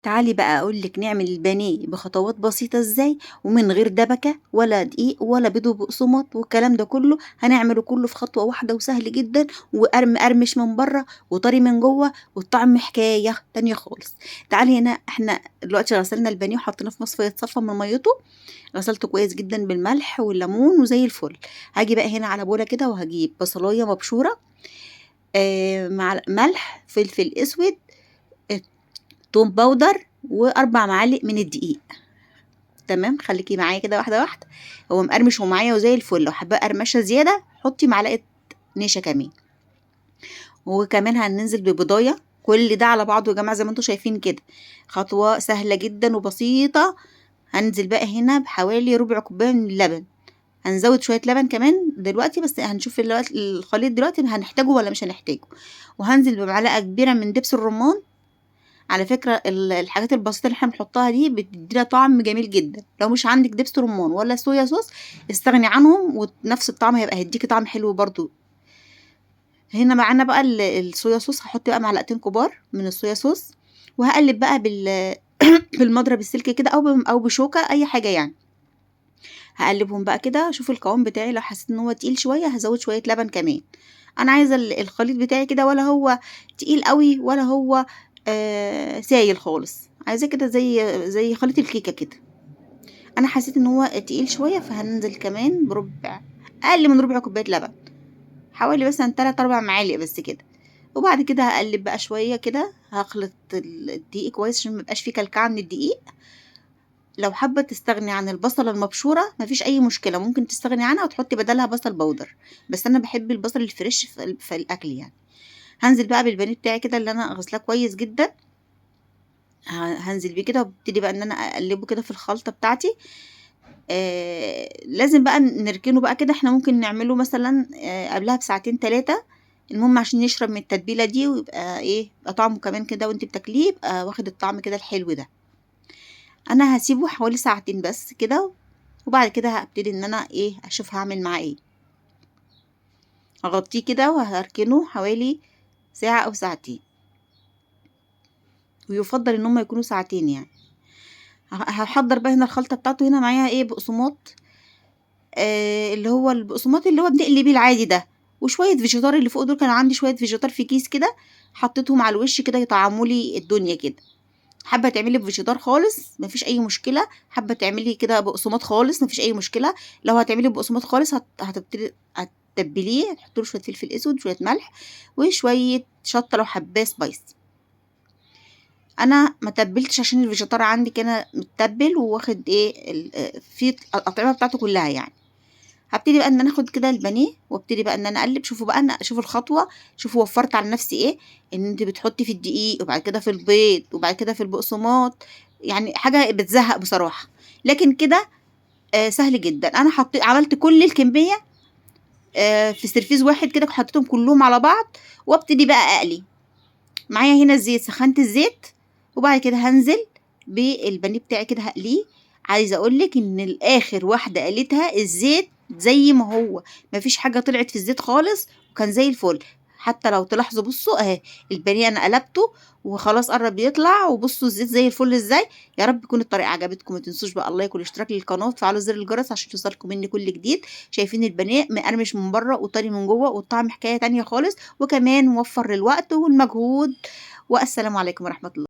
تعالي بقى أقولك نعمل البانيه بخطوات بسيطة ازاي، ومن غير دبكة ولا دقيق ولا بيض وبقسماط والكلام ده كله. هنعمله كله في خطوة واحدة وسهل جدا، وقرمش من بره وطري من جوه، والطعم حكاية تانية خالص. تعالي هنا، احنا دلوقتي غسلنا البانيه وحطيناه في مصفى يتصفى من ميته. غسلته كويس جدا بالملح والليمون وزي الفل. هاجي بقى هنا على بولة كده، وهجيب بصلاية مبشورة، مع ملح، فلفل اسود، توم باودر، واربع معالق من الدقيق. تمام، خليكي معايا كده واحده واحده. هو مقرمش ومعايا وزي الفل. لو حابه قرمشه زياده حطي معلقه نشا كمان. وكمان هننزل ببضايه. كل ده على بعضه يا جماعه زي ما انتم شايفين كده، خطوه سهله جدا وبسيطه. هنزل بقى هنا بحوالي ربع كوبايه من اللبن. هنزود شويه لبن كمان دلوقتي، بس هنشوف الخليط دلوقتي هنحتاجه ولا مش هنحتاجه. وهنزل بمعلقه كبيره من دبس الرمان. على فكرة الحاجات البسيطة اللي احنا بنحطها دي بتدينا طعم جميل جدا. لو مش عندك دبس رمان ولا صويا صوص استغني عنهم، ونفس الطعم هيديكي طعم حلو برضو. هنا معانا بقى الصويا صوص. هحط بقى معلقتين كبار من الصويا صوص، وهقلب بقى بالمضرب السلك كده، او بشوكة اي حاجة يعني. هقلبهم بقى كده. اشوف القوام بتاعي، لو حسيت ان هو تقيل شوية هزود شوية لبن كمان. انا عايزة الخليط بتاعي كده، ولا هو تقيل قوي ولا هو سايل خالص. عايزاه كده زي خليط الكيكة كده. انا حسيت ان هو تقيل شوية، فهننزل كمان بربع، اقل من ربع كوباية لبن، حوالي مثلا 3 4 معالق بس كده. وبعد كده هقلب بقى شوية كده. هخلط الدقيق كويس عشان ميبقاش فيه كلكعة من الدقيق. لو حابة تستغني عن البصلة المبشورة مفيش أي مشكلة، ممكن تستغني عنها وتحطي بدلها بصل بودر، بس أنا بحب البصل الفريش في الأكل يعني. هنزل بقى بالبانيه بتاعي كده اللي أنا غسلاه كويس جدا. هنزل بيه كده، وابتدي بقى إن أنا أقلبه كده في الخلطة بتاعتي. لازم بقى نركنه بقى كده. احنا ممكن نعمله مثلا قبلها بساعتين 3. المهم عشان يشرب من التتبيلة دي، ويبقى ايه، يبقى طعمه كمان كده وانت بتاكليه يبقى واخد الطعم كده الحلو ده. انا هسيبه حوالي ساعتين بس كده، وبعد كده هبتدي ان انا ايه اشوف هعمل معاه ايه. هغطيه كده وهركنه حوالي ساعة او ساعتين، ويفضل ان هم يكونوا ساعتين يعني. هحضر بقى هنا الخلطة بتاعته. هنا معايا ايه، بقسماط، اللي هو البقسماط اللي هو بنقلي بيه العادي ده، وشوية فيجيتار اللي فوق دول. كان عندي شوية فيجيتار في كيس كده، حطيتهم على الوش كده يطعموا لي الدنيا كده. حابة تعملي بفيجيتار خالص مفيش أي مشكلة، حابة تعملي كده بقسماط خالص مفيش أي مشكلة. لو هتعملي بقسماط خالص هتبتدي هتتبليه، تحطي له شوية فلفل أسود، شوية ملح، وشوية شطة لو حباه سبايسي. انا ما تبلتش عشان الفيجيتار عندي كان متبل وواخد ايه في الاطعمه بتاعته كلها يعني. هبتدي بقى ان انا اخد كده البانيه، وابتدي بقى ان انا اقلب. شوفوا بقى، انا شوفوا الخطوه، شوفوا وفرت على نفسي ايه. ان انت بتحطي في الدقيق، وبعد كده في البيض، وبعد كده في البقسماط. يعني حاجه بتزهق بصراحه، لكن كده سهل جدا. انا عملت كل الكميه في سرفيز واحد كده، حطيتهم كلهم على بعض. وابتدي بقى اقلي. معايا هنا الزيت، سخنت الزيت، وبعد كده هنزل بالبانيه بتاعي كده هقليه. عايزه اقولك ان الاخر واحده قليتها الزيت زي ما هو، مفيش حاجه طلعت في الزيت خالص، وكان زي الفل. حتى لو تلاحظوا، بصوا اهي البانيه انا قلبته وخلاص قرب يطلع، وبصوا الزيت زي الفل ازاي. يا رب تكون الطريقه عجبتكم. ما تنسوش بقى الله يكون الاشتراك للقناه، وتفعلوا زر الجرس عشان توصلكم مني كل جديد. شايفين البانيه مقرمش من بره وطري من جوه، والطعم حكايه تانية خالص، وكمان موفر للوقت والمجهود. والسلام عليكم ورحمه الله.